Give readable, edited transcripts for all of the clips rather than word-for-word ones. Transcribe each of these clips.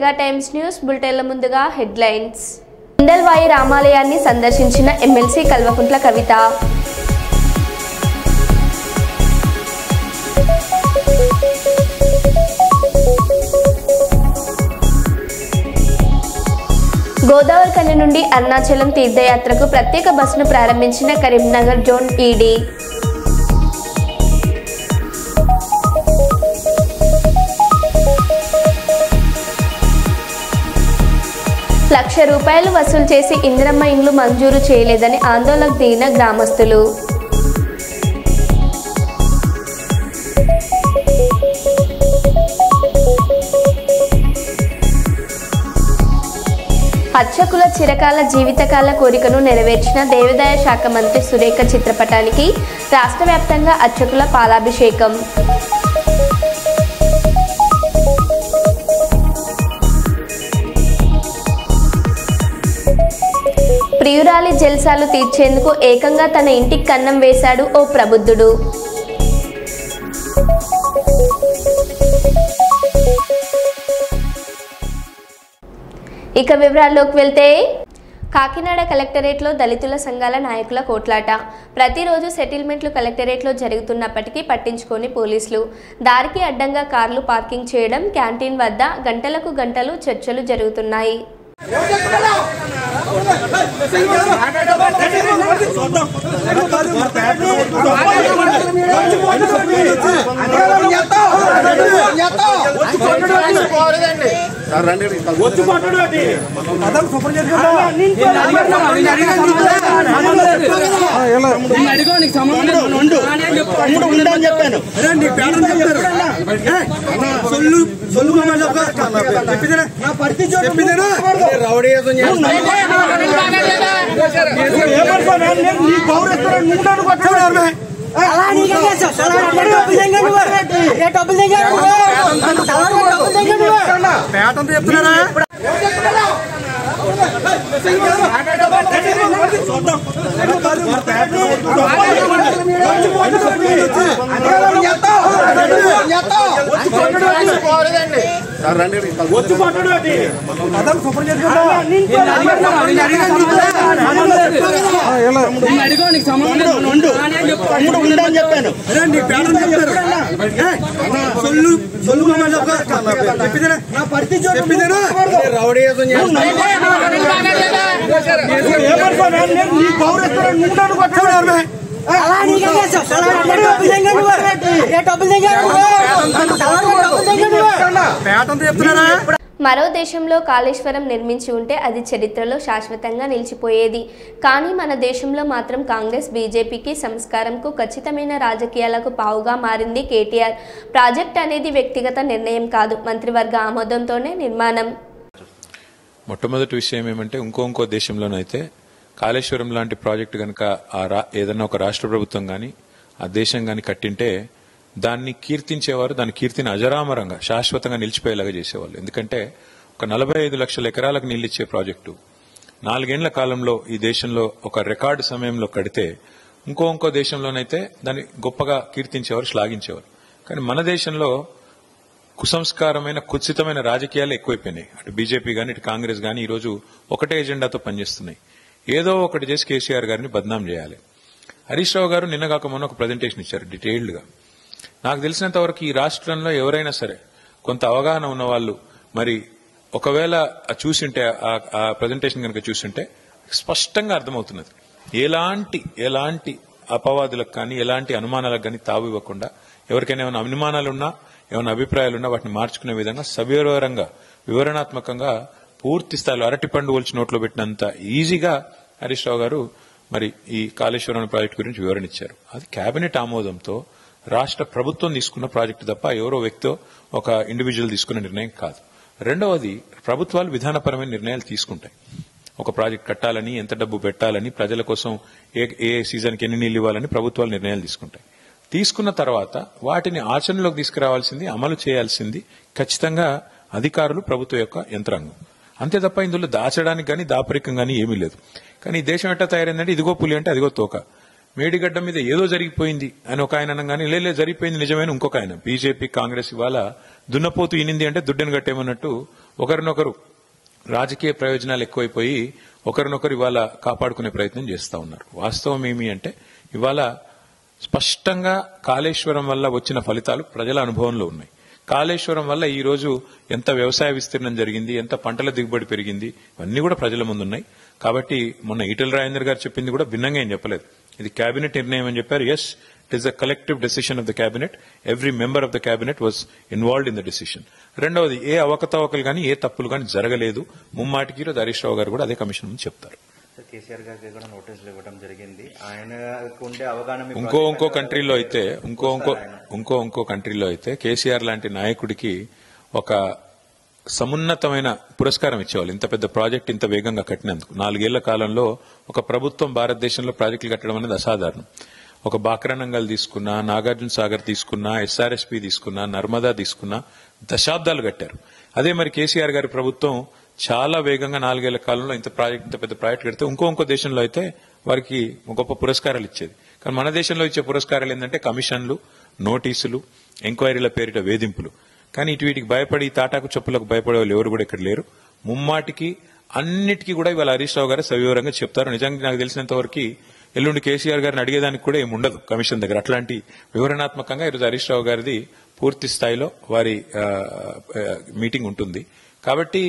Mega times news బులెటిన్ల ముందుగా headlines. Indalwai రామాలయాన్ని సందర్శించిన MLC Kalvakuntla Kavitha. Godavari కని నుండి అరుణాచలం తీర్థయాత్రకు ప్రత్యేక బస్సును ప్రారంభించిన కరీంనగర్ జోన్ ఈడీ. ₹1,00,000 వసూలు చేసి ఇందిరమ్మ ఇండ్లు మంజూరు చేయలేదని ఆందోళనకు దిగిన గ్రామస్తులు. అర్చకుల చిరకాల జీవితకాల కోరికను నెరవేర్చిన దేవాదాయ శాఖ మంత్రి సురేఖ చిత్రపటానికి రాష్ట్ర వ్యాప్తంగా అర్చకుల పాలాభిషేకం. ప్రియురాలి జల్సాలు తీర్చేందుకు ఏకంగా తన ఇంటికి కన్నం వేశాడు ఓ ప్రబుద్ధుడు. ఇక వివరాల్లోకి వెళ్తే, కాకినాడ కలెక్టరేట్లో దళితుల సంఘాల నాయకుల కోట్లాట. ప్రతిరోజు సెటిల్మెంట్లు కలెక్టరేట్లో జరుగుతున్నప్పటికీ పట్టించుకొని పోలీసులు. దారికి అడ్డంగా కార్లు పార్కింగ్ చేయడం, క్యాంటీన్ వద్ద గంటలకు గంటలు చర్చలు జరుగుతున్నాయి. మరో దేశంలో కాళేశ్వరం నిర్మించి ఉంటే అది చరిత్రలో శాశ్వతంగా నిలిచిపోయేది. కానీ మన దేశంలో మాత్రం కాంగ్రెస్, బీజేపీకి, సంస్కారంకు, ఖచ్చితమైన రాజకీయాలకు పావుగా మారింది కేటీఆర్. ప్రాజెక్ట్ అనేది వ్యక్తిగత నిర్ణయం కాదు, మంత్రివర్గ ఆమోదంతోనే నిర్మాణం. మొట్టమొదటి విషయం ఏమంటే, ఇంకో దేశంలోనైతే కాళేశ్వరం లాంటి ప్రాజెక్టు కనుక ఏదన్నా ఒక రాష్ట్ర ప్రభుత్వం కానీ ఆ దేశం కానీ కట్టింటే దాన్ని కీర్తించేవారు, దాని కీర్తిని అజరామరంగా శాశ్వతంగా నిలిచిపోయేలాగా చేసేవాళ్ళు. ఎందుకంటే ఒక 45 లక్షల ఎకరాలకు నీళ్ళిచ్చే ప్రాజెక్టు 4 ఏళ్ల కాలంలో ఈ దేశంలో ఒక రికార్డు సమయంలో కడితే ఇంకో దేశంలోనైతే దాన్ని గొప్పగా కీర్తించేవారు, శ్లాఘించేవారు. కానీ మన దేశంలో కుసంస్కారమైన, కుత్సితమైన రాజకీయాలు ఎక్కువైపోయినాయి. అటు బీజేపీ కానీ ఇటు కాంగ్రెస్ కానీ ఈరోజు ఒకటే ఎజెండాతో పనిచేస్తున్నాయి. ఏదో ఒకటి చేసి కేసీఆర్ గారిని బద్నాం చేయాలి. హరీష్ రావు గారు నిన్నగాక మొన్న ఒక ప్రజెంటేషన్ ఇచ్చారు డీటెయిల్డ్గా. నాకు తెలిసినంత వరకు ఈ రాష్ట్రంలో ఎవరైనా సరే కొంత అవగాహన ఉన్న వాళ్ళు మరి ఒకవేళ చూసింటే ఆ ప్రజెంటేషన్ కనుక చూసింటే స్పష్టంగా అర్థమవుతున్నది. ఎలాంటి అపవాదులకు కానీ ఎలాంటి అనుమానాలకు కానీ తావు ఇవ్వకుండా, ఎవరికైనా ఏమైనా అనుమానాలున్నా ఏమైనా అభిప్రాయాలున్నా వాటిని మార్చుకునే విధంగా సవివరంగా, వివరణాత్మకంగా, పూర్తి స్థాయిలో అరటిపండు ఒలిచి నోట్లో పెట్టినంత ఈజీగా హరీష్ రావు గారు మరి ఈ కాళేశ్వరం ప్రాజెక్టు గురించి వివరణ ఇచ్చారు. అది కేబినెట్ ఆమోదంతో రాష్ట్ర ప్రభుత్వం తీసుకున్న ప్రాజెక్టు తప్ప ఎవరో వ్యక్తో ఒక ఇండివిజువల్ తీసుకున్న నిర్ణయం కాదు. రెండవది, ప్రభుత్వాలు విధానపరమైన నిర్ణయాలు తీసుకుంటాయి. ఒక ప్రాజెక్ట్ కట్టాలని, ఎంత డబ్బు పెట్టాలని, ప్రజల కోసం ఏ సీజన్కి ఎన్ని నీళ్లు ఇవ్వాలని ప్రభుత్వాలు నిర్ణయాలు తీసుకుంటాయి. తీసుకున్న తర్వాత వాటిని ఆచరణలోకి తీసుకురావాల్సింది, అమలు చేయాల్సింది ఖచ్చితంగా అధికారులు, ప్రభుత్వం యొక్క యంత్రాంగం. అంతే తప్ప ఇందులో దాచడానికి కానీ దాపరికం కానీ ఏమీ లేదు. కానీ ఈ దేశం ఎట్లా తయారైందంటే ఇదిగో పులి అంటే అదిగో తోక. మేడిగడ్డ మీద ఏదో జరిగిపోయింది అని ఒక ఆయన అనగానే లేలే జరిగిపోయింది నిజమైన ఇంకొక ఆయన. బీజేపీ, కాంగ్రెస్ ఇవాళ దున్నపోతు ఇనింది అంటే దుడ్డను కట్టేమన్నట్టు ఒకరినొకరు రాజకీయ ప్రయోజనాలు ఎక్కువైపోయి ఒకరినొకరు ఇవాళ కాపాడుకునే ప్రయత్నం చేస్తా ఉన్నారు. వాస్తవం ఏమి అంటే ఇవాళ స్పష్టంగా కాళేశ్వరం వల్ల వచ్చిన ఫలితాలు ప్రజల అనుభవంలో ఉన్నాయి. కాళేశ్వరం వల్ల ఈ రోజు ఎంత వ్యవసాయ విస్తీర్ణం జరిగింది, ఎంత పంటల దిగుబడి పెరిగింది, ఇవన్నీ కూడా ప్రజల ముందున్నాయి. కాబట్టి మొన్న ఈటెల రాజేందర్ గారు చెప్పింది కూడా భిన్నంగా ఏం చెప్పలేదు. ఇది కేబినెట్ నిర్ణయం అని చెప్పారు. Yes, it is a collective decision of the cabinet. Every member of the cabinet was involved in the decision. రెండవది, ఏ అవకతవకలు కానీ ఏ తప్పులు కానీ జరగలేదు. ముమ్మాటికి ఈరోజు హరీష్ రావు గారు కూడా అదే కమిషన్ ముందు చెప్తారు. కేసీఆర్ గారికి కూడా నోటీసులు ఇవ్వడం జరిగింది. ఆయనకు ఉండే అవగాహన ఇంకో కంట్రీలో అయితే కేసీఆర్ లాంటి నాయకుడికి ఒక సమున్నతమైన పురస్కారం ఇచ్చేవాళ్ళు. ఇంత పెద్ద ప్రాజెక్ట్ ఇంత వేగంగా కట్టినందుకు 4 ఏళ్ల కాలంలో ఒక ప్రభుత్వం భారతదేశంలో ప్రాజెక్టులు కట్టడం అనేది అసాధారణం. ఒక బాక్రానంగల్ తీసుకున్నా, నాగార్జున సాగర్ తీసుకున్నా, ఎస్ఆర్ఎస్పీ తీసుకున్నా, నర్మదా తీసుకున్నా దశాబ్దాలు కట్టారు. అదే మరి కేసీఆర్ గారి ప్రభుత్వం చాలా వేగంగా 4 ఏళ్ల కాలంలో ఇంత పెద్ద ప్రాజెక్ట్ కడితే ఇంకో దేశంలో అయితే వారికి గొప్ప పురస్కారాలు ఇచ్చేది. కానీ మన దేశంలో ఇచ్చే పురస్కారాలు ఏంటంటే కమిషన్లు, నోటీసులు, ఎంక్వైరీల పేరిట వేధింపులు. కానీ వీటికి భయపడి తాటాకు చెప్పులకు భయపడే వాళ్ళు ఎవరు కూడా ఇక్కడ లేరు. ముమ్మాటికి అన్నిటికీ కూడా ఇవాళ హరీష్ రావు గారు సవివరంగా చెప్తారు. నిజంగా నాకు తెలిసినంత వరకు ఎల్లుండి కేసీఆర్ గారిని అడిగేదానికి కూడా ఏమి ఉండదు కమిషన్ దగ్గర. అట్లాంటి వివరణాత్మకంగా ఈరోజు హరీష్ రావు గారిది పూర్తి స్థాయిలో వారి మీటింగ్ ఉంటుంది. కాబట్టి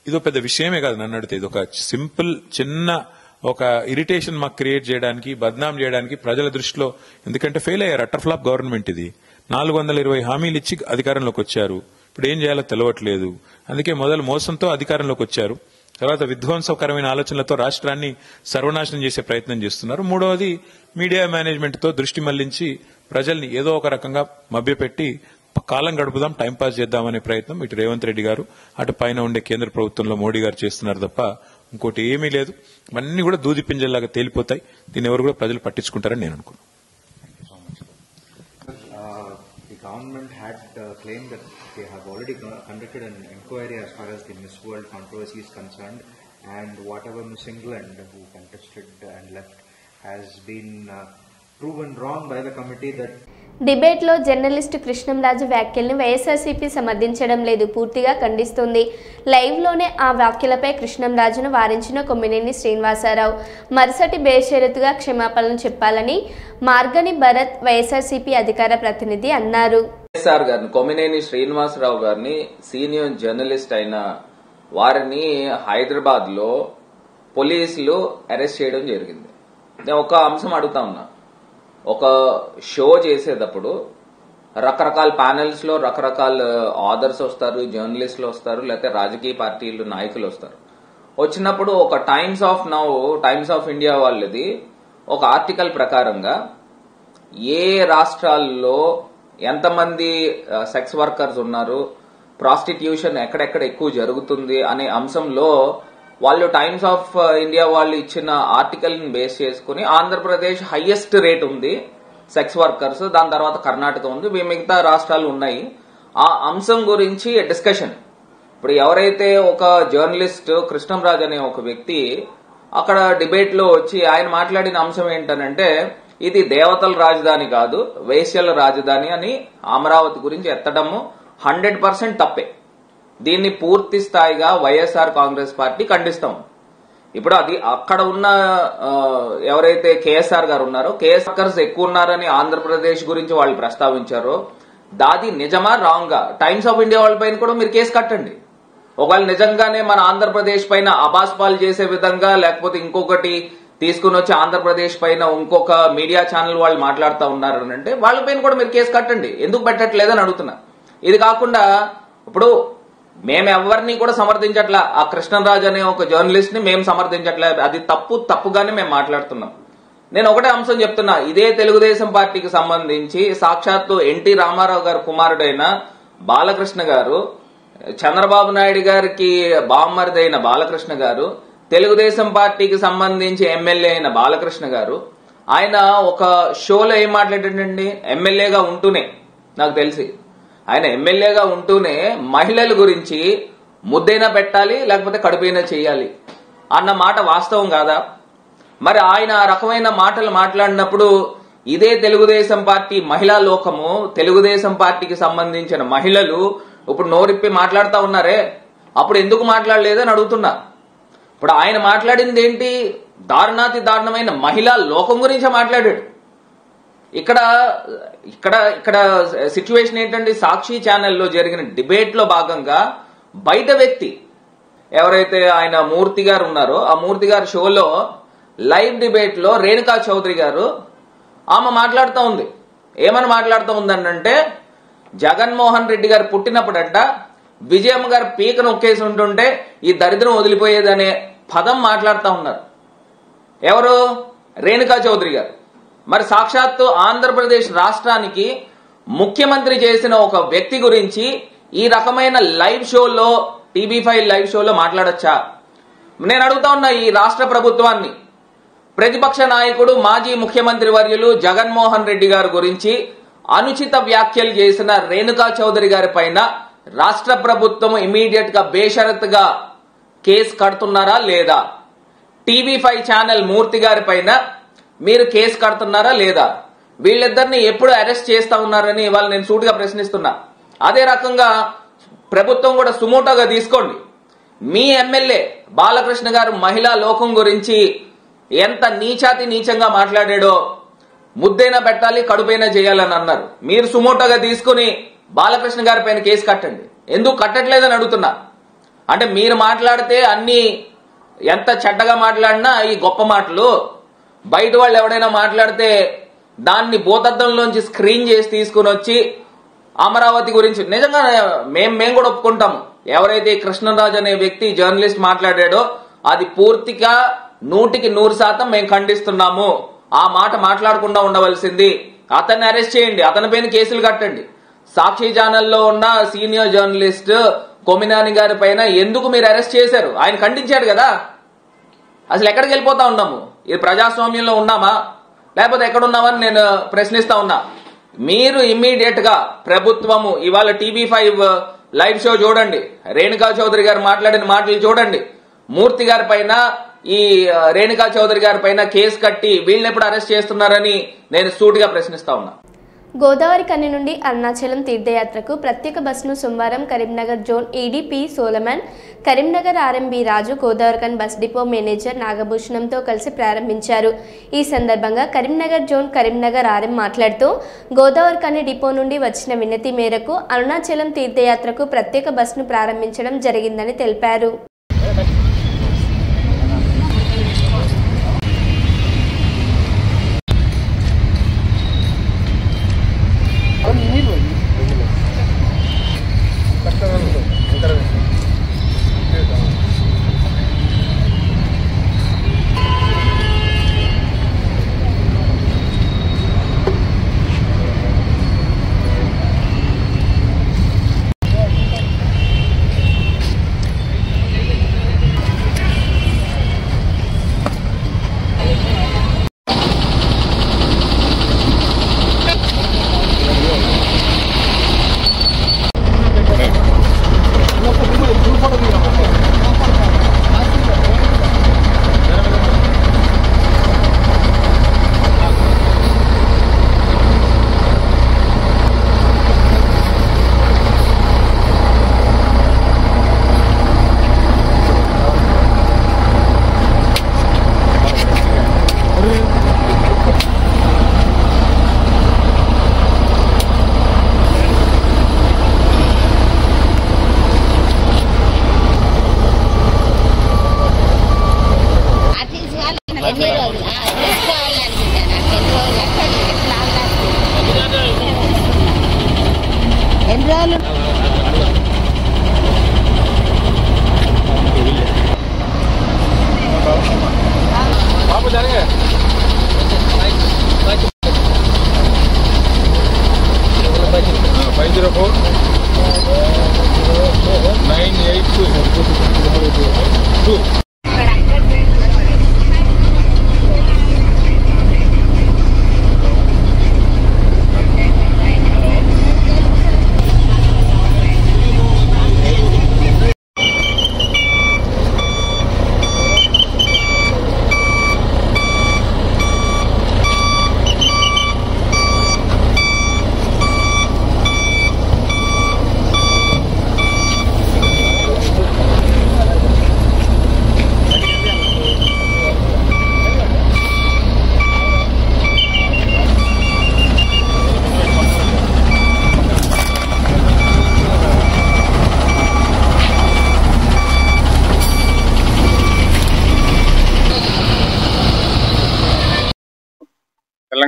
ఇదో పెద్ద విషయమే కాదు నన్ను అడిగితే. ఇది ఒక సింపుల్ చిన్న ఒక ఇరిటేషన్ మాకు క్రియేట్ చేయడానికి, బద్నాం చేయడానికి ప్రజల దృష్టిలో. ఎందుకంటే ఫెయిల్ అయ్యారు. అటర్ ఫ్లాప్ గవర్నమెంట్ ఇది. 420 హామీలు ఇచ్చి అధికారంలోకి వచ్చారు. ఇప్పుడు ఏం చేయాలో తెలవట్లేదు. అందుకే మొదలు మోసంతో అధికారంలోకి వచ్చారు. తర్వాత విధ్వంసకరమైన ఆలోచనలతో రాష్ట్రాన్ని సర్వనాశనం చేసే ప్రయత్నం చేస్తున్నారు. మూడవది, మీడియా మేనేజ్మెంట్ తో దృష్టి మళ్లించి ప్రజల్ని ఏదో ఒక రకంగా మభ్యపెట్టి కాలం గడుపుదాం, టైంపాస్ చేద్దామనే ప్రయత్నం ఇటు రేవంత్ రెడ్డి గారు, అటు పైన ఉండే కేంద్ర ప్రభుత్వంలో మోడీ గారు చేస్తున్నారు తప్ప ఇంకోటి ఏమీ లేదు. ఇవన్నీ కూడా దూది పింజల్లాగా తేలిపోతాయి. దీన్ని ఎవరు కూడా ప్రజలు పట్టించుకుంటారని నేను అనుకున్నాను. The government had claimed that they have already conducted an inquiry as far as the Miss World controversy is concerned, and whatever Miss England who contested and left has been proven wrong by the committee. That డిబేట్లో journalist Krishnamraju వ్యాఖ్యలను వైఎస్ఆర్సీపీ సమర్థించడం లేదు, పూర్తిగా ఖండిస్తుంది. లైవ్లోనే ఆ వ్యాఖ్యలపై కృష్ణంరాజును వారించిన కొమ్మినేని శ్రీనివాసరావు మరుసటి బేషరతుగా క్షమాపణలు చెప్పాలని మార్గని భరత్ వైఎస్ఆర్సీపీ అధికార ప్రతినిధి అన్నారు. వైఎస్ఆర్ గారిని, కొమ్మినేని శ్రీనివాసరావు గారిని, సీనియర్ జర్నలిస్ట్ అయిన వారిని హైదరాబాద్ లో పోలీసులు అరెస్ట్ చేయడం జరిగింది. నేను ఒక అంశం అడుగుతా ఉన్నా. ఒక షో చేసేటప్పుడు రకరకాల ప్యానెల్స్ లో రకరకాల ఆథర్స్ వస్తారు, జర్నలిస్టులు వస్తారు, లేకపోతే రాజకీయ పార్టీలు నాయకులు వస్తారు. వచ్చినప్పుడు ఒక టైమ్స్ ఆఫ్ ఇండియా వాళ్ళది ఒక ఆర్టికల్ ప్రకారంగా ఏ రాష్ట్రాల్లో ఎంతమంది సెక్స్ వర్కర్స్ ఉన్నారు, ప్రాస్టిట్యూషన్ ఎక్కడెక్కడ ఎక్కువ జరుగుతుంది అనే అంశంలో వాళ్ళు టైమ్స్ ఆఫ్ ఇండియా వాళ్ళు ఇచ్చిన ఆర్టికల్ ని బేస్ చేసుకుని ఆంధ్రప్రదేశ్ హైయెస్ట్ రేట్ ఉంది సెక్స్ వర్కర్స్, దాని తర్వాత కర్ణాటక ఉంది, మిగతా రాష్ట్రాలు ఉన్నాయి. ఆ అంశం గురించి డిస్కషన్. ఇప్పుడు ఎవరైతే ఒక జర్నలిస్ట్ కృష్ణంరాజు అనే ఒక వ్యక్తి అక్కడ డిబేట్ లో వచ్చి ఆయన మాట్లాడిన అంశం ఏంటనంటే, ఇది దేవతల రాజధాని కాదు, వేశ్యల రాజధాని అని అమరావతి గురించి ఎత్తడము 100% తప్పే. దీన్ని పూర్తి స్థాయిగా వైఎస్ఆర్ కాంగ్రెస్ పార్టీ ఖండిస్తాం. ఇప్పుడు అది అక్కడ ఉన్న ఎవరైతే కేఎస్ఆర్ గారు ఉన్నారో, కేఎస్ఆర్స్ ఎక్కువ ఉన్నారని ఆంధ్రప్రదేశ్ గురించి వాళ్ళు ప్రస్తావించారో, దాది నిజమా రాంగా టైమ్స్ ఆఫ్ ఇండియా వాళ్ళ పైన కూడా మీరు కేసు కట్టండి. ఒకవేళ నిజంగానే మన ఆంధ్రప్రదేశ్ పైన అబాస్పాలు చేసే విధంగా లేకపోతే ఇంకొకటి తీసుకుని వచ్చి ఆంధ్రప్రదేశ్ పైన ఇంకొక మీడియా ఛానల్ వాళ్ళు మాట్లాడుతూ ఉన్నారనంటే వాళ్ళ పైన కూడా మీరు కేసు కట్టండి. ఎందుకు పెట్టట్లేదని అడుగుతున్నా. ఇది కాకుండా ఇప్పుడు మేము ఎవరిని కూడా సమర్థించట్లా, ఆ కృష్ణరాజు అనే ఒక జర్నలిస్ట్ ని మేము సమర్థించట్లే. అది తప్పుగానే మేము మాట్లాడుతున్నాం. నేను ఒకటే అంశం చెప్తున్నా. ఇదే తెలుగుదేశం పార్టీకి సంబంధించి సాక్షాత్తు ఎన్టీ రామారావు గారి కుమారుడైన బాలకృష్ణ గారు, చంద్రబాబు నాయుడు గారికి బామ్మరిదైన బాలకృష్ణ గారు, తెలుగుదేశం పార్టీకి సంబంధించి ఎమ్మెల్యే అయిన బాలకృష్ణ గారు, ఆయన ఒక షోలో ఏం మాట్లాడాడండి, ఎమ్మెల్యేగా ఉంటూనే, నాకు తెలిసి ఆయన ఎమ్మెల్యేగా ఉంటూనే మహిళల గురించి ముద్దైనా పెట్టాలి లేకపోతే కడుపైనా చేయాలి అన్న మాట వాస్తవం కాదా? మరి ఆయన ఆ రకమైన మాటలు మాట్లాడినప్పుడు ఇదే తెలుగుదేశం పార్టీ మహిళా లోకము, తెలుగుదేశం పార్టీకి సంబంధించిన మహిళలు ఇప్పుడు నోరిప్పి మాట్లాడుతూ ఉన్నారే, అప్పుడు ఎందుకు మాట్లాడలేదని అడుగుతున్నా. ఇప్పుడు ఆయన మాట్లాడింది ఏంటి? దారుణాతి దారుణమైన మహిళా లోకం గురించే మాట్లాడాడు. ఇక్కడ ఇక్కడ ఇక్కడ సిచ్యువేషన్ ఏంటంటే, సాక్షి ఛానల్లో జరిగిన డిబేట్ లో భాగంగా బయట వ్యక్తి ఎవరైతే ఆయన మూర్తి గారు ఉన్నారో, ఆ మూర్తి గారి షోలో లైవ్ డిబేట్ లో రేణుకా చౌదరి గారు ఆమె మాట్లాడుతూ ఉంది. ఏమని మాట్లాడుతూ ఉందంటే, జగన్మోహన్ రెడ్డి గారు పుట్టినప్పుడంట విజయమ్మ గారు పీక నొక్కేసి ఉంటుంటే ఈ దరిద్రం వదిలిపోయేదనే పదం మాట్లాడుతూ ఉన్నారు. ఎవరు? రేణుకా చౌదరి గారు. మరి సాక్షాత్తు ఆంధ్రప్రదేశ్ రాష్ట్రానికి ముఖ్యమంత్రి చేసిన ఒక వ్యక్తి గురించి ఈ రకమైన లైవ్ షోలో, టీవీ5 లైవ్ షోలో మాట్లాడొచ్చా? నేను అడుగుతా ఉన్నా ఈ రాష్ట్ర ప్రభుత్వాన్ని. ప్రతిపక్ష నాయకుడు మాజీ ముఖ్యమంత్రి వర్యులు జగన్మోహన్ రెడ్డి గారి గురించి అనుచిత వ్యాఖ్యలు చేసిన రేణుకా చౌదరి గారి పైన రాష్ట్ర ప్రభుత్వం ఇమీడియట్ గా బేషరతుగా కేసు కడుతున్నారా లేదా? టీవీ5 ఛానల్ మూర్తి గారి పైన మీరు కేసు కడుతున్నారా లేదా? వీళ్ళిద్దరిని ఎప్పుడు అరెస్ట్ చేస్తా ఉన్నారని ఇవాళ నేను సూటిగా ప్రశ్నిస్తున్నా. అదే రకంగా ప్రభుత్వం కూడా సుమోటోగా తీసుకోండి. మీ ఎమ్మెల్యే బాలకృష్ణ గారు మహిళా లోకం గురించి ఎంత నీచాతి నీచంగా మాట్లాడాడో ముద్దైనా పెట్టాలి, కడుపైనా చేయాలని అన్నారు. మీరు సుమోటోగా తీసుకుని బాలకృష్ణ గారి పైన కేసు కట్టండి. ఎందుకు కట్టట్లేదని అడుగుతున్నా. అంటే మీరు మాట్లాడితే అన్ని ఎంత చెడ్డగా మాట్లాడినా ఈ గొప్ప మాటలు, బయట వాళ్ళు ఎవడైనా మాట్లాడితే దాన్ని భూతద్దంలోంచి స్క్రీన్ చేసి తీసుకుని వచ్చి అమరావతి గురించి నిజంగా మేము కూడా ఒప్పుకుంటాము. ఎవరైతే కృష్ణరాజు అనే వ్యక్తి జర్నలిస్ట్ మాట్లాడాడో అది పూర్తిగా 100% మేము ఖండిస్తున్నాము. ఆ మాట మాట్లాడకుండా ఉండవలసింది. అతన్ని అరెస్ట్ చేయండి, అతని పైన కేసులు కట్టండి. సాక్షి ఛానల్లో ఉన్న సీనియర్ జర్నలిస్ట్ కొమినాని గారి పైన ఎందుకు మీరు అరెస్ట్ చేశారు? ఆయన ఖండించాడు కదా. అసలు ఎక్కడికి వెళ్ళిపోతా ఉన్నాము? ఇది ప్రజాస్వామ్యంలో ఉన్నామా లేకపోతే ఎక్కడున్నామని నేను ప్రశ్నిస్తా ఉన్నా. మీరు ఇమ్మీడియట్ గా ప్రభుత్వము ఇవాళ టీవీ5 లైవ్ షో చూడండి, రేణుకా చౌదరి గారు మాట్లాడిన మాటలు చూడండి. మూర్తి గారి పైన, ఈ రేణుకా చౌదరి గారి పైన కేసు కట్టి వీళ్ళని ఎప్పుడు అరెస్ట్ చేస్తున్నారని నేను సూటిగా ప్రశ్నిస్తా ఉన్నా. గోదావరి కని నుండి అరుణాచలం తీర్థయాత్రకు ప్రత్యేక బస్సును సోమవారం Karimnagar zone EDP Solomon, Karimnagar RMB Raju, Godavarikhani bus depot manager నాగభూషణంతో కలిసి ప్రారంభించారు. ఈ సందర్భంగా కరీంనగర్ జోన్ కరీంనగర్ ఆర్ఎం మాట్లాడుతూ, గోదావరికని డిపో నుండి వచ్చిన వినతి మేరకు అరుణాచలం తీర్థయాత్రకు ప్రత్యేక బస్సును ప్రారంభించడం జరిగిందని తెలిపారు.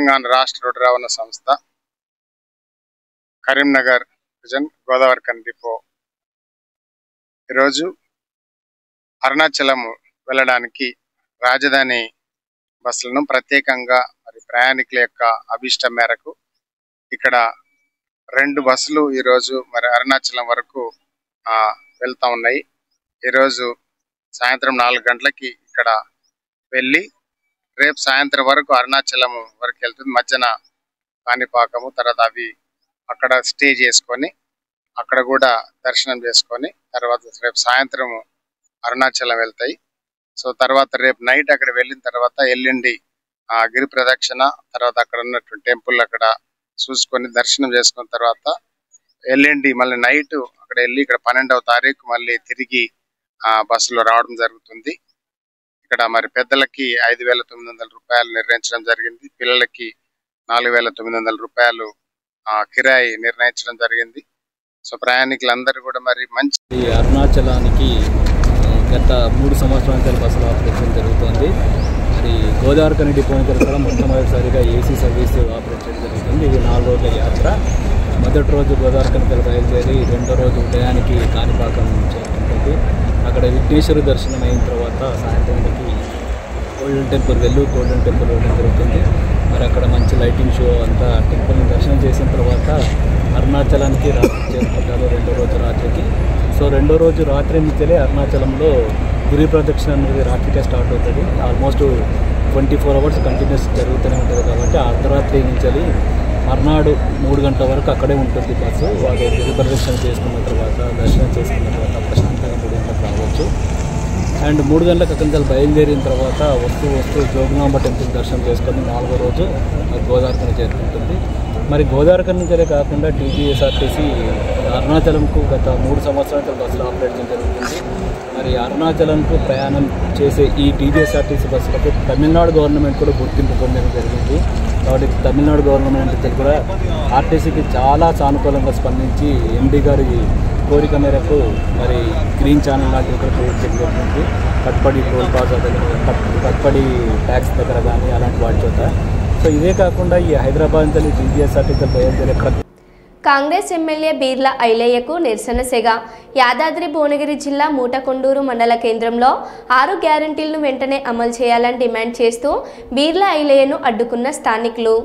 తెలంగాణ రాష్ట్ర రోడ్డు రవాణా సంస్థ కరీంనగర్ డివిజన్ గోదావరిఖని డిపో ఈరోజు అరుణాచలం వెళ్ళడానికి రాజధాని బస్సులను ప్రత్యేకంగా మరి ప్రయాణికుల యొక్క అభిష్టం మేరకు ఇక్కడ 2 బస్సులు ఈరోజు మరి అరుణాచలం వరకు వెళ్తా ఉన్నాయి. ఈరోజు సాయంత్రం 4 గంటలకి ఇక్కడ వెళ్ళి రేపు సాయంత్రం వరకు అరుణాచలం వరకు వెళ్తుంది. మధ్యన కాణిపాకము తర్వాత అవి అక్కడ స్టే చేసుకొని అక్కడ కూడా దర్శనం చేసుకొని తర్వాత రేపు సాయంత్రం అరుణాచలం వెళ్తాయి. సో తర్వాత రేపు నైట్ అక్కడ వెళ్ళిన తర్వాత ఎల్లుండి గిరి ప్రదక్షిణ తర్వాత అక్కడ ఉన్నటువంటి టెంపుల్ అక్కడ చూసుకొని దర్శనం చేసుకున్న తర్వాత ఎల్లుండి మళ్ళీ నైట్ అక్కడ వెళ్ళి ఇక్కడ 12వ తారీఖు మళ్ళీ తిరిగి బస్సులో రావడం జరుగుతుంది. ఇక్కడ మరి పెద్దలకి 5,900 రూపాయలు నిర్ణయించడం జరిగింది. పిల్లలకి 4,900 రూపాయలు కిరాయి నిర్ణయించడం జరిగింది. సో ప్రయాణికులందరూ కూడా మరి మంచి అరుణాచలానికి గత 3 సంవత్సరాల నుంచి బస్సులు ఆపరేషన్ జరుగుతుంది. మరి గోదావరిఖని డిపో కూడా మొట్టమొదటిసారిగా ఏసీ సర్వీస్ ఆపరేట్ చేయడం జరుగుతుంది. ఇది 4 రోజుల యాత్ర. మొదటి రోజు గోదావరిఖని బయలుదేరి 2వ రోజు ఉదయానికి కాణిపాకం చేరుకుంటుంది. అక్కడ విఘ్నేశ్వర దర్శనం అయిన తర్వాత సాయంత్రానికి గోల్డెన్ టెంపుల్ గోల్డెన్ టెంపుల్ వెళ్ళడం జరుగుతుంది. మరి అక్కడ మంచి లైటింగ్ షో అంతా టెంపుల్ని దర్శనం చేసిన తర్వాత అరుణాచలానికి రాత్రి చేరుకుంటారు 2వ రోజు రాత్రికి. సో 2వ రోజు రాత్రి నుంచే అరుణాచలంలో గిరి ప్రదక్షిణ అనేది రాత్రికే స్టార్ట్ అవుతుంది. ఆల్మోస్ట్ 24 అవర్స్ కంటిన్యూస్ జరుగుతూనే ఉంటుంది. కాబట్టి అర్ధరాత్రి నుంచి మర్నాడు 3 గంటల వరకు అక్కడే ఉంటుంది బస్సు. వాళ్ళు గిరి ప్రదక్షిణ చేసుకున్న తర్వాత దర్శనం చేసుకున్న తర్వాత ప్రశాంతంగా 3 గంటలకు రావచ్చు. అండ్ 3 గంటలకు అక్కడి నుంచి బయలుదేరిన తర్వాత వస్తూ జోగులాంబ టెంపుల్ దర్శనం చేసుకొని 4వ రోజు గోదావరిఖని చేరుకుంటుంది. మరి గోదావరిఖని నుంచే కాకుండా టీజీఎస్ఆర్టీసీ అరుణాచలంకు గత 3 సంవత్సరాల బస్సులు ఆపరేట్ చేయడం జరుగుతుంది. మరి అరుణాచలంకు ప్రయాణం చేసే ఈ టీజీఎస్ఆర్టీసీ బస్సులకు తమిళనాడు గవర్నమెంట్ కూడా గుర్తింపు పొందడం జరిగింది. కాబట్టి తమిళనాడు గవర్నమెంట్ కూడా ఆర్టీసీకి చాలా సానుకూలంగా స్పందించి ఎండీ గారి కోరిక మేరకు మరి గ్రీన్ ఛానల్ లాంటివి కూడా క్రియేట్ చేయడం జరిగింది. కట్పడి టోల్ ప్లాజా దగ్గర కట్పడి ట్యాక్స్ దగ్గర కానీ అలాంటి వాటి చోట. సో ఇదే కాకుండా ఈ హైదరాబాద్ నుంచి టీజీఎస్ఆర్టీసీ బయలుదేరే కాంగ్రెస్ ఎమ్మెల్యే బీర్ల ఐలయ్యకు నిరసన సెగ. యాదాద్రి భువనగిరి జిల్లా మూటకొండూరు మండల కేంద్రంలో 6 గ్యారంటీలను వెంటనే అమలు చేయాలని డిమాండ్ చేస్తూ బీర్ల ఐలయ్యను అడ్డుకున్న స్థానికులు.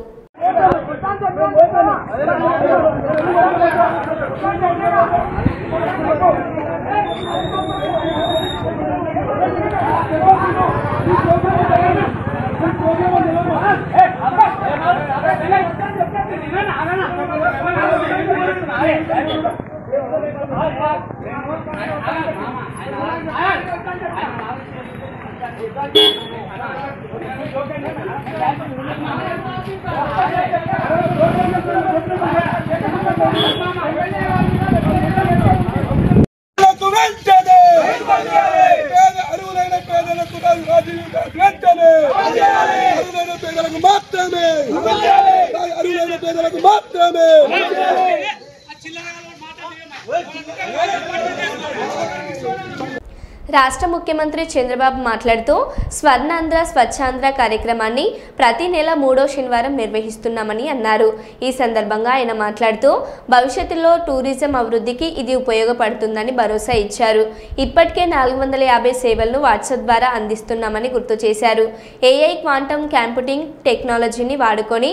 రాష్ట్ర ముఖ్యమంత్రి చంద్రబాబు మాట్లాడుతూ స్వర్ణాంధ్ర స్వచ్ఛాంధ్ర కార్యక్రమాన్ని ప్రతి నెల 3వ శనివారం నిర్వహిస్తున్నామని అన్నారు. ఈ సందర్భంగా ఆయన మాట్లాడుతూ భవిష్యత్తులో టూరిజం అభివృద్ధికి ఇది ఉపయోగపడుతుందని భరోసా ఇచ్చారు. ఇప్పటికే 450 సేవలను వాట్సాప్ ద్వారా అందిస్తున్నామని గుర్తు చేశారు. ఏఐ క్వాంటమ్ కంప్యూటింగ్ టెక్నాలజీని వాడుకొని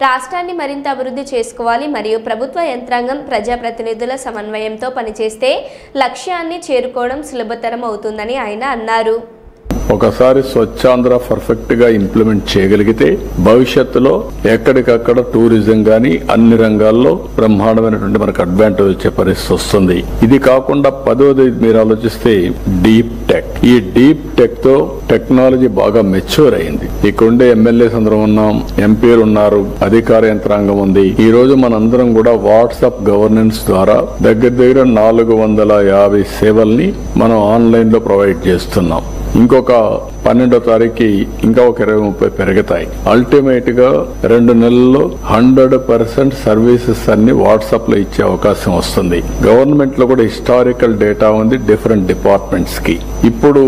రాష్ట్రాన్ని మరింత అభివృద్ధి చేసుకోవాలి మరియు ప్రభుత్వ యంత్రాంగం ప్రజాప్రతినిధుల సమన్వయంతో పనిచేస్తే లక్ష్యాన్ని చేరుకోవడం సులభతరం అవుతుందని ఆయన అన్నారు. ఒకసారి స్వచ్ఛాంధ్ర పర్ఫెక్ట్ గా ఇంప్లిమెంట్ చేయగలిగితే భవిష్యత్తులో ఎక్కడికక్కడ టూరిజం గాని అన్ని రంగాల్లో బ్రహ్మాండమైనటువంటి మనకు అడ్వాంటేజ్ వచ్చే పరిస్థితి వస్తుంది. ఇది కాకుండా 10వది మీరు ఆలోచిస్తే డీప్ టెక్. ఈ డీప్ టెక్ తో టెక్నాలజీ బాగా మెచ్యూర్ అయింది. ఇక్కడుండే ఎమ్మెల్యేస్ అందరం ఉన్నాం, ఎంపీలు ఉన్నారు, అధికార యంత్రాంగం ఉంది. ఈ రోజు మనందరం కూడా వాట్సాప్ గవర్నెన్స్ ద్వారా దగ్గర 450 సేవల్ని మనం ఆన్లైన్ లో ప్రొవైడ్ చేస్తున్నాం. ఇంకొక 12వ తారీఖు ఇంకా ఒక 20-30 పెరుగుతాయి. అల్టిమేట్ గా 2 నెలల్లో 100% సర్వీసెస్ అన్ని వాట్సాప్ లో ఇచ్చే అవకాశం వస్తుంది. గవర్నమెంట్ లో కూడా హిస్టారికల్ డేటా ఉంది డిఫరెంట్ డిపార్ట్మెంట్స్ కి. ఇప్పుడు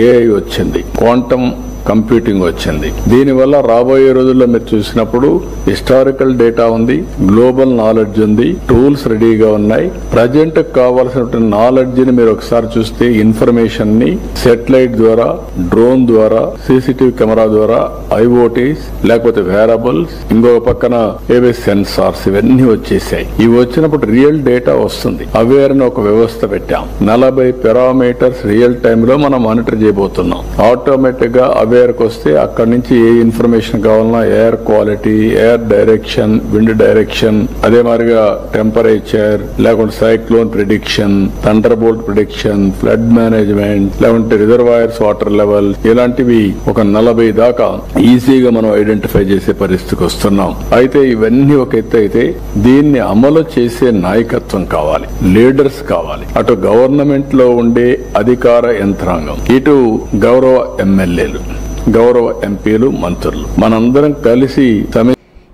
ఏఐ వచ్చింది, క్వాంటమ్ కంప్యూటింగ్ వచ్చింది. దీనివల్ల రాబోయే రోజుల్లో మీరు చూసినప్పుడు హిస్టారికల్ డేటా ఉంది, గ్లోబల్ నాలెడ్జ్ ఉంది, టూల్స్ రెడీగా ఉన్నాయి. ప్రజెంట్ కావాల్సిన నాలెడ్జ్ ని మీరు ఒకసారి చూస్తే ఇన్ఫర్మేషన్ ని సెటిలైట్ ద్వారా, డ్రోన్ ద్వారా, సీసీటీవీ కెమెరా ద్వారా, ఐఓటీస్ లేకపోతే వేరబుల్స్, ఇంకొక పక్కన ఏవే సెన్సార్స్ ఇవన్నీ వచ్చేసాయి. ఇవి వచ్చినప్పుడు రియల్ డేటా వస్తుంది. అవేర్ అని ఒక వ్యవస్థ పెట్టాం. 40 పారామీటర్స్ రియల్ టైమ్ లో మనం మానిటర్ చేయబోతున్నాం. ఆటోమేటిక్ గా అవేర్ కి వస్తే అక్కడి నుంచి ఏ ఇన్ఫర్మేషన్ కావాలన్నా air quality, air direction, wind direction, అదే మాదిరిగా టెంపరేచర్, లేకుంటే cyclone prediction, thunder bolt prediction, flood management, లేకుంటే రిజర్వాయర్స్ వాటర్ లెవెల్, ఇలాంటివి ఒక 40 దాకా ఈజీగా మనం ఐడెంటిఫై చేసే పరిస్థితికి వస్తున్నాం. అయితే ఇవన్నీ ఒక ఎత్తు అయితే దీన్ని అమలు చేసే నాయకత్వం కావాలి, లీడర్స్ కావాలి. అటు గవర్నమెంట్ లో ఉండే అధికార యంత్రాంగం, ఇటు గౌరవ ఎమ్మెల్యేలు, గౌరవ ఎంపీలు, మంత్రులు, మనందరం కలిసి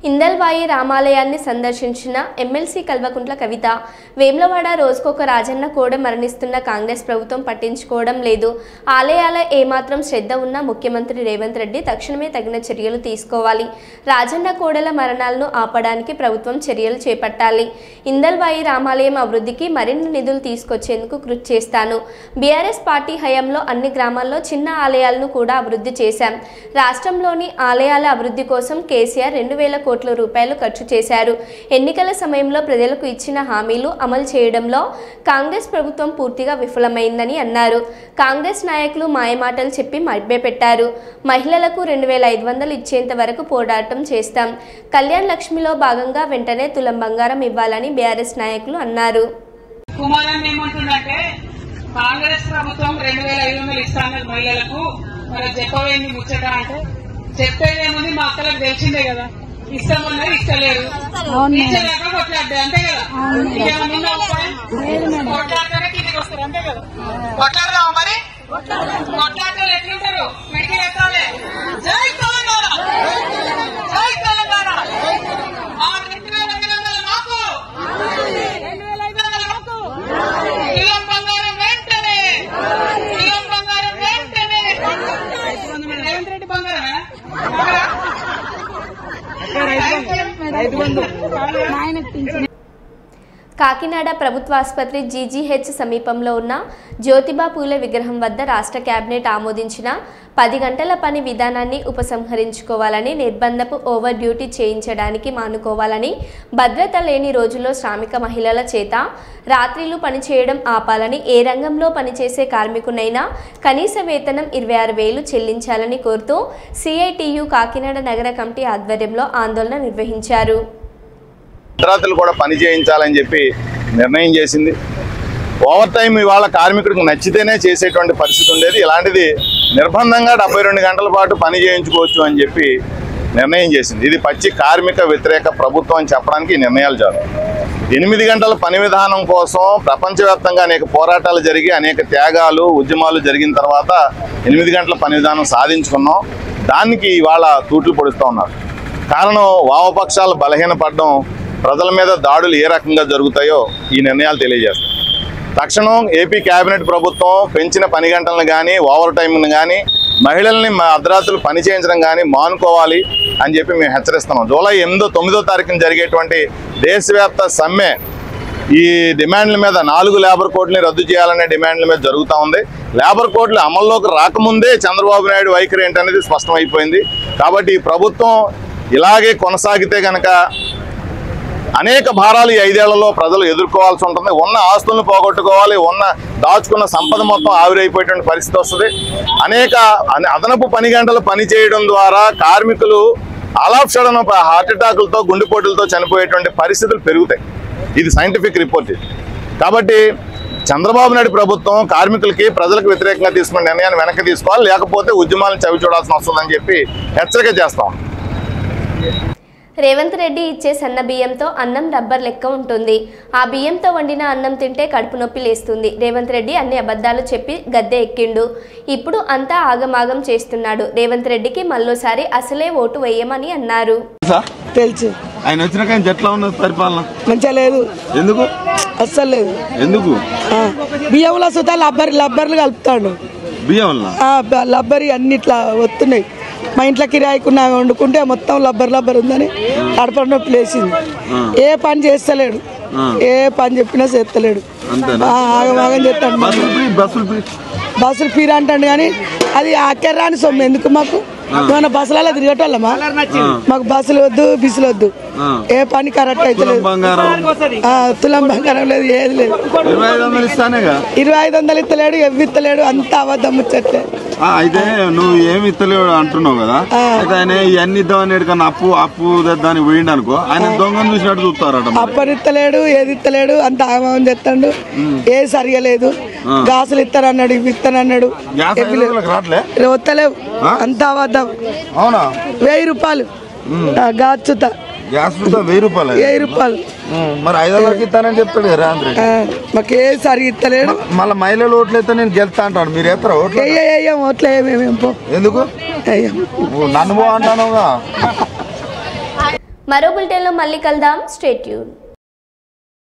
ఇందల్వాయి రామాలయాన్ని సందర్శించిన ఎమ్మెల్సీ కల్వకుంట్ల కవిత, వేములవాడ రోజుకొక రాజన్న కూడా మరణిస్తున్న కాంగ్రెస్ ప్రభుత్వం పట్టించుకోవడం లేదు. ఆలయాల ఏమాత్రం శ్రద్ధ ఉన్నా ముఖ్యమంత్రి రేవంత్ రెడ్డి తక్షణమే తగిన చర్యలు తీసుకోవాలి. రాజన్న కోడల మరణాలను ఆపడానికి ప్రభుత్వం చర్యలు చేపట్టాలి. ఇందల్వాయి రామాలయం అభివృద్ధికి మరిన్ని నిధులు తీసుకొచ్చేందుకు కృషి చేస్తాను. బీఆర్ఎస్ పార్టీ హయాంలో అన్ని గ్రామాల్లో చిన్న ఆలయాలను కూడా అభివృద్ధి చేశాం. రాష్ట్రంలోని ఆలయాల అభివృద్ధి కోసం కేసీఆర్ 2,000 కోట్ల రూపాయలు ఖర్చు చేశారు. ఎన్నికల సమయంలో ప్రజలకు ఇచ్చిన హామీలు అమలు చేయడంలో కాంగ్రెస్ ప్రభుత్వం పూర్తిగా విఫలమైందని అన్నారు. కాంగ్రెస్ నాయకులు మాయమాటలు చెప్పి మభ్యపెట్టారు. మహిళలకు 2,500 ఇచ్చేంత వరకు పోరాటం చేస్తాం. కళ్యాణ్ లక్ష్మిలో భాగంగా వెంటనే తులం బంగారం ఇవ్వాలని బీఆర్ఎస్ నాయకులు అన్నారు. కుమారన్ ఏమంటుందంటే కాంగ్రెస్ ప్రభుత్వం 2,500 ఇస్తానని మహిళలకు, మరి చెప్పవేంది ముచ్చట అంటే చెప్పేదేముంది, మా అక్కలకు తెలిసిందే కదా, ఇస్తామన్నారు ఇస్తలేరు, ఇచ్చేదాకా కొట్లాడే అంతే కదా. ఇంకేమన్నా కొట్లాడితేనే కిందికి వస్తారు అంతే కదా. కొట్లాడదాం మరి, కొట్లాడతారు ఎట్లుంటారు, మెడికల్ ఎత్తాలి. జై తెలంగాణ, జై తెలంగాణ. ఆ 2,500 మాకు, 2,500 మాకు, తులం బంగారం వెంటనే, తులం బంగారం వెంటనే. రేవంత్ రెడ్డి బంగారమేనా? కాకినాడ ప్రభుత్వ ఆసుపత్రి జీజీహెచ్ సమీపంలో ఉన్న జ్యోతిబా పూలే విగ్రహం వద్ద రాష్ట్ర కేబినెట్ ఆమోదించిన 10 గంటల పని విధానాన్ని ఉపసంహరించుకోవాలని, నిర్బంధపు ఓవర్ డ్యూటీ చేయించడానికి మానుకోవాలని, భద్రత లేని రోజుల్లో శ్రామిక మహిళల చేత రాత్రిళ్లు పనిచేయడం ఆపాలని, ఏ రంగంలో పనిచేసే కార్మికునైనా కనీస వేతనం 26,000 చెల్లించాలని కోరుతూ సిఐటియు కాకినాడ నగర కమిటీ ఆధ్వర్యంలో ఆందోళన నిర్వహించారు. భద్రతలు కూడా పని చేయించాలని చెప్పి నిర్ణయం చేసింది. ఓవర్ టైం ఇవాళ కార్మికుడికి నచ్చితేనే చేసేటువంటి పరిస్థితి ఉండేది. ఇలాంటిది నిర్బంధంగా 72 గంటల పాటు పని చేయించుకోవచ్చు అని చెప్పి నిర్ణయం చేసింది. ఇది పచ్చి కార్మిక వ్యతిరేక ప్రభుత్వం అని చెప్పడానికి ఈ నిర్ణయాలు చాలు. 8 గంటల పని విధానం కోసం ప్రపంచవ్యాప్తంగా అనేక పోరాటాలు జరిగి అనేక త్యాగాలు, ఉద్యమాలు జరిగిన తర్వాత 8 గంటల పని విధానం సాధించుకున్నాం. దానికి ఇవాళ తూట్లు పొడుస్తూ ఉన్నారు. కారణం వామపక్షాలు బలహీనపడడం, ప్రజల మీద దాడులు ఏ రకంగా జరుగుతాయో ఈ నిర్ణయాలు తెలియజేస్తాయి. తక్షణం ఏపీ కేబినెట్ ప్రభుత్వం పెంచిన పని గంటలను కానీ, ఓవర్ టైంను కానీ, మహిళల్ని అర్ధరాత్రులు పని చేయించడం కానీ మానుకోవాలి అని చెప్పి మేము హెచ్చరిస్తున్నాం. జూలై 8, 9వ తారీఖున జరిగేటువంటి దేశవ్యాప్త సమ్మె ఈ డిమాండ్ల మీద 4 లేబర్ కోడ్లని రద్దు చేయాలనే డిమాండ్ల మీద జరుగుతూ ఉంది. లేబర్ కోడ్లు అమల్లోకి రాకముందే చంద్రబాబు నాయుడు వైఖరి ఏంటనేది స్పష్టమైపోయింది. కాబట్టి ఈ ప్రభుత్వం ఇలాగే కొనసాగితే కనుక అనేక భారాలు ఈ 5 ఏళ్లలో ప్రజలు ఎదుర్కోవాల్సి ఉంటుంది. ఉన్న ఆస్తులను పోగొట్టుకోవాలి, ఉన్న దాచుకున్న సంపద మొత్తం ఆవిరైపోయేటువంటి పరిస్థితి వస్తుంది. అనేక అదనపు పని గంటలు పని చేయడం ద్వారా కార్మికులు ఆలాఫ్ సడన్ హార్ట్ అటాకులతో, గుండెపోటులతో చనిపోయేటువంటి పరిస్థితులు పెరుగుతాయి. ఇది సైంటిఫిక్ రిపోర్ట్. కాబట్టి చంద్రబాబు నాయుడు ప్రభుత్వం కార్మికులకి, ప్రజలకు వ్యతిరేకంగా తీసుకున్న నిర్ణయాన్ని వెనక్కి తీసుకోవాలి, లేకపోతే ఉద్యమాలను చవి చూడాల్సిన వస్తుందని చెప్పి హెచ్చరిక చేస్తాం. రేవంత్ రెడ్డి ఇచ్చే సన్న బియ్యంతో అన్నం రబ్బర్ లెక్క ఉంటుంది. ఆ బియ్యంతో వండిన అన్నం తింటే కడుపు నొప్పి లేస్తుంది. రేవంత్ రెడ్డి అన్ని అబద్ధాలు చెప్పి గద్దె ఎక్కిండు. ఇప్పుడు అంతా ఆగమాగం చేస్తున్నాడు. రేవంత్ రెడ్డికి మళ్ళోసారి అసలే ఓటు వేయమని అన్నారు. తెలుసు ఆయన వచ్చినాక ఎట్లా ఉన్నది పరిపాలన? మంచిగా లేదు. ఎందుకు? అస్సలు లేదు. ఎందుకు? బియ్యంలో సుతా లబ్బర్లు కలుపుతాడు. బియ్యం లబ్బరి అన్ని ఇట్లా వస్తున్నాయి. మా ఇంట్లో కిరాయికున్నా వండుకుంటే మొత్తం లబ్బర్ ఉందని కడప నొప్పి లేచింది. ఏ పని చేస్తలేడు, ఏ పని చెప్పినా చేస్తలేడు, ఆగమాగం చేస్తాడు. బస్సులు ఫీర్ అంటాడు కానీ అది అక్కర్రాని సొమ్ము. ఎందుకు మాకు ఏమన్నా బస్సులలో తిరిగేటోళ్ళమా? మాకు బస్సులు వద్దు, బిస్సులు వద్దు. ఏ పని కరెక్ట్ అయితే లేదు. తులం బంగారం లేదు, ఏది లేదు. 2500 ఇస్తలేడు, ఎవ్వి ఇస్తలేడు, అంత అబద్ధం ముచ్చట్లే. అయితే నువ్వు ఏమి ఇస్తలేవు అంటున్నావు కదా, అయితే ఆయన ఇవన్నీ ఇద్దామని ఎక్కడన్నా అప్పు దానికి పోయిండు అనుకో, ఆయన దొంగను చూసినట్టు చూస్తారట. అప్పని ఇస్తలేడు, ఏది ఇస్తలేడు, అంత ఆగమని చెప్తాడు. ఏది సరిగా లేదు. గాసులు ఇస్తారన్నాడు, ఇవి ఇస్తానన్నాడు, వస్తలేవు, అంత అబద్ధం. అవునా? 1000 రూపాయలు గాచుత, గ్యాస్ 1000 రూపాయలు. 1000 రూపాయలు మరి 500 ఇస్తానని చెప్తాడు కదా రేవంత్ రెడ్డి. మాకు ఏ సరిగా ఇస్తలేడు. మళ్ళీ మహిళలు ఓట్లు అయితే నేను గెలుస్తా అంటాడు. మీరు ఎత్తరా ఓట్లు? ఓట్లు వేయమేమేం పో. ఎందుకు నన్ను పో అంటానుగా. మరో బులెటిన్లో మళ్ళీ కలుద్దాం. Stay tune.